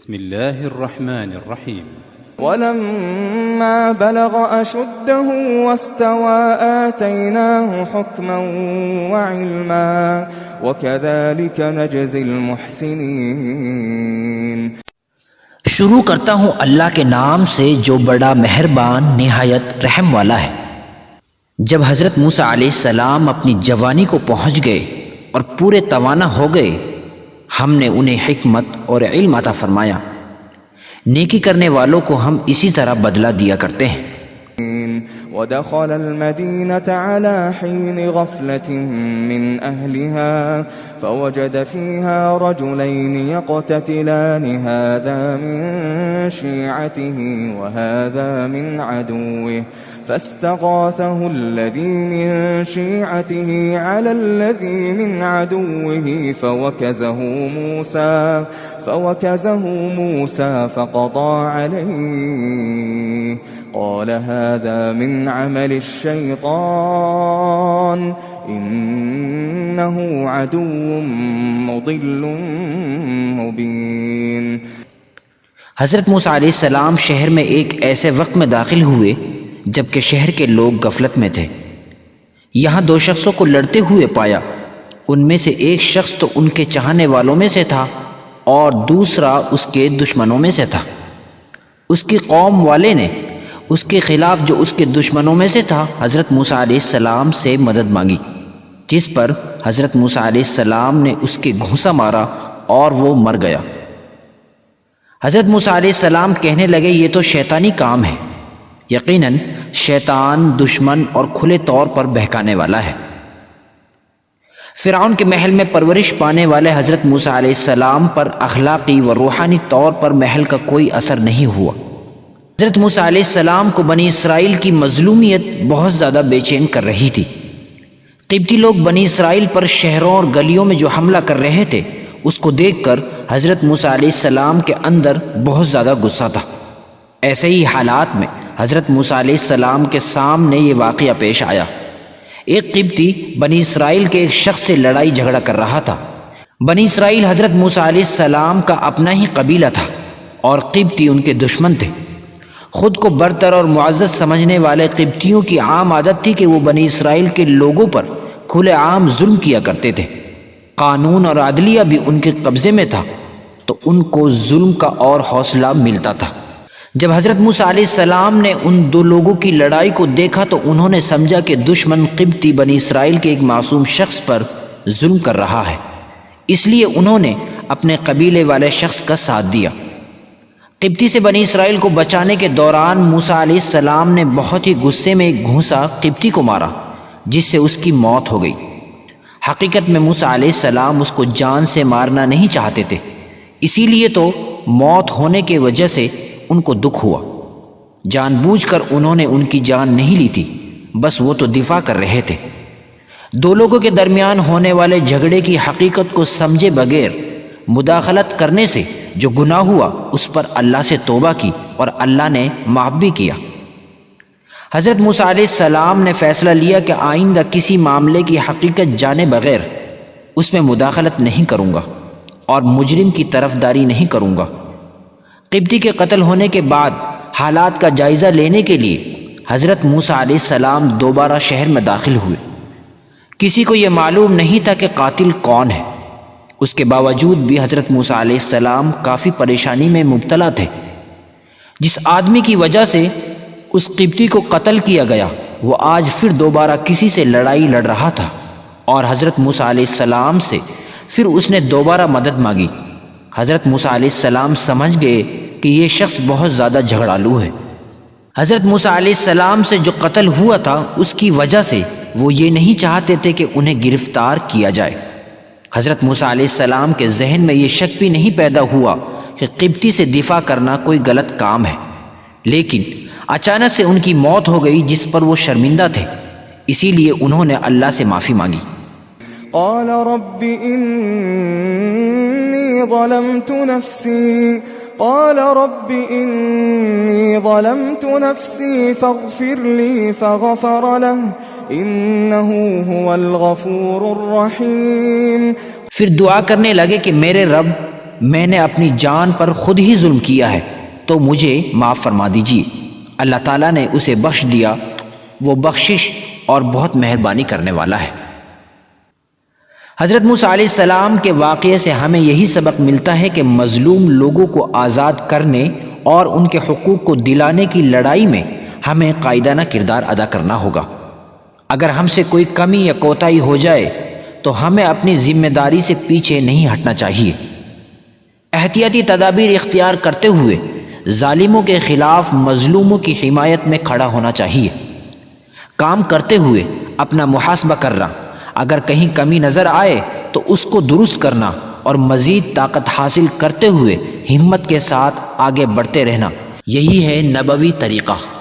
بسم الله الرحمن الرحيم. ولما بلغ أشده واستوى آتيناه حكما وعلما وكذلك نجزي المحسنين. شروع کرتا ہوں اللہ کے نام سے جو بڑا مہربان نہایت رحم والا ہے۔ جب حضرت موسیٰ علیہ السلام اپنی جوانی کو پہنچ گئے اور پورے توانا ہو گئے، ہم نے انہیں حکمت اور علم عطا فرمایا۔ نیکی کرنے والوں کو ہم اسی طرح بدلہ دیا کرتے ہیں۔ ودخل المدينة على حين غفلة من أهلها فوجد فيها رجلين يقتتلان هذا من شيعته وهذا من عدوه فاستغاثه الذي من شيعته على الذي من عدوه فوكزه موسى فقضى عليه قال هذا من عمل الشيطان إنه عدو مضل مبين۔ حضرت موسیٰ علیہ السلام شہر میں ایک ایسے وقت میں داخل ہوئے جبکہ شہر کے لوگ غفلت میں تھے۔ یہاں دو شخصوں کو لڑتے ہوئے پایا۔ ان میں سے ایک شخص تو ان کے چاہنے والوں میں سے تھا اور دوسرا اس کے دشمنوں میں سے تھا۔ اس کی قوم والے نے اس کے خلاف جو اس کے دشمنوں میں سے تھا حضرت موسیٰ علیہ السلام سے مدد مانگی، جس پر حضرت موسیٰ علیہ السلام نے اس کے گھونسا مارا اور وہ مر گیا۔ حضرت موسیٰ علیہ السلام کہنے لگے یہ تو شیطانی کام ہے، یقیناً شیطان دشمن اور کھلے طور پر بہکانے والا ہے۔ فرعون کے محل میں پرورش پانے والے حضرت موسیٰ علیہ السلام پر اخلاقی و روحانی طور پر محل کا کوئی اثر نہیں ہوا۔ حضرت موسیٰ علیہ السلام کو بنی اسرائیل کی مظلومیت بہت زیادہ بے چین کر رہی تھی۔ قبطی لوگ بنی اسرائیل پر شہروں اور گلیوں میں جو حملہ کر رہے تھے اس کو دیکھ کر حضرت موسیٰ علیہ السلام کے اندر بہت زیادہ غصہ تھا۔ ایسے ہی حالات میں حضرت موسیٰ علیہ السلام کے سامنے یہ واقعہ پیش آیا۔ ایک قبطی بنی اسرائیل کے ایک شخص سے لڑائی جھگڑا کر رہا تھا۔ بنی اسرائیل حضرت موسیٰ علیہ السلام کا اپنا ہی قبیلہ تھا اور قبطی ان کے دشمن تھے۔ خود کو برتر اور معزز سمجھنے والے قبطیوں کی عام عادت تھی کہ وہ بنی اسرائیل کے لوگوں پر کھلے عام ظلم کیا کرتے تھے۔ قانون اور عدلیہ بھی ان کے قبضے میں تھا تو ان کو ظلم کا اور حوصلہ ملتا تھا۔ جب حضرت موسیٰ علیہ السلام نے ان دو لوگوں کی لڑائی کو دیکھا تو انہوں نے سمجھا کہ دشمن قبطی بنی اسرائیل کے ایک معصوم شخص پر ظلم کر رہا ہے، اس لیے انہوں نے اپنے قبیلے والے شخص کا ساتھ دیا۔ قبطی سے بنی اسرائیل کو بچانے کے دوران موسیٰ علیہ السلام نے بہت ہی غصے میں ایک گھونسا قبطی کو مارا جس سے اس کی موت ہو گئی۔ حقیقت میں موسیٰ علیہ السلام اس کو جان سے مارنا نہیں چاہتے تھے، اسی لیے تو موت ہونے کی وجہ سے ان کو دکھ ہوا۔ جان بوجھ کر انہوں نے ان کی جان نہیں لی تھی، بس وہ تو دفاع کر رہے تھے۔ دو لوگوں کے درمیان ہونے والے جھگڑے کی حقیقت کو سمجھے بغیر مداخلت کرنے سے جو گناہ ہوا اس پر اللہ سے توبہ کی اور اللہ نے معاف بھی کیا۔ حضرت موسیٰ علیہ السلام نے فیصلہ لیا کہ آئندہ کسی معاملے کی حقیقت جانے بغیر اس میں مداخلت نہیں کروں گا اور مجرم کی طرفداری نہیں کروں گا۔ قبطی کے قتل ہونے کے بعد حالات کا جائزہ لینے کے لیے حضرت موسیٰ علیہ السلام دوبارہ شہر میں داخل ہوئے۔ کسی کو یہ معلوم نہیں تھا کہ قاتل کون ہے، اس کے باوجود بھی حضرت موسیٰ علیہ السلام کافی پریشانی میں مبتلا تھے۔ جس آدمی کی وجہ سے اس قبطی کو قتل کیا گیا وہ آج پھر دوبارہ کسی سے لڑائی لڑ رہا تھا اور حضرت موسیٰ علیہ السلام سے پھر اس نے دوبارہ مدد مانگی۔ حضرت موسیٰ علیہ السلام سمجھ گئے کہ یہ شخص بہت زیادہ جھگڑالو ہے۔ حضرت موسیٰ علیہ السلام سے جو قتل ہوا تھا اس کی وجہ سے وہ یہ نہیں چاہتے تھے کہ انہیں گرفتار کیا جائے۔ حضرت موسیٰ علیہ السلام کے ذہن میں یہ شک بھی نہیں پیدا ہوا کہ قبطی سے دفاع کرنا کوئی غلط کام ہے، لیکن اچانک سے ان کی موت ہو گئی جس پر وہ شرمندہ تھے، اسی لیے انہوں نے اللہ سے معافی مانگی۔ قال رب إني ظلمت نفسي فاغفر لي فغفر له إنه هو الغفور الرحيم۔ پھر دعا کرنے لگے کہ میرے رب میں نے اپنی جان پر خود ہی ظلم کیا ہے تو مجھے معاف فرما دیجیے۔ اللہ تعالیٰ نے اسے بخش دیا، وہ بخشش اور بہت مہربانی کرنے والا ہے۔ حضرت موسیٰ علیہ السلام کے واقعے سے ہمیں یہی سبق ملتا ہے کہ مظلوم لوگوں کو آزاد کرنے اور ان کے حقوق کو دلانے کی لڑائی میں ہمیں قائدانہ کردار ادا کرنا ہوگا۔ اگر ہم سے کوئی کمی یا کوتاہی ہو جائے تو ہمیں اپنی ذمہ داری سے پیچھے نہیں ہٹنا چاہیے۔ احتیاطی تدابیر اختیار کرتے ہوئے ظالموں کے خلاف مظلوموں کی حمایت میں کھڑا ہونا چاہیے۔ کام کرتے ہوئے اپنا محاسبہ کرنا، اگر کہیں کمی نظر آئے تو اس کو درست کرنا اور مزید طاقت حاصل کرتے ہوئے ہمت کے ساتھ آگے بڑھتے رہنا، یہی ہے نبوی طریقہ۔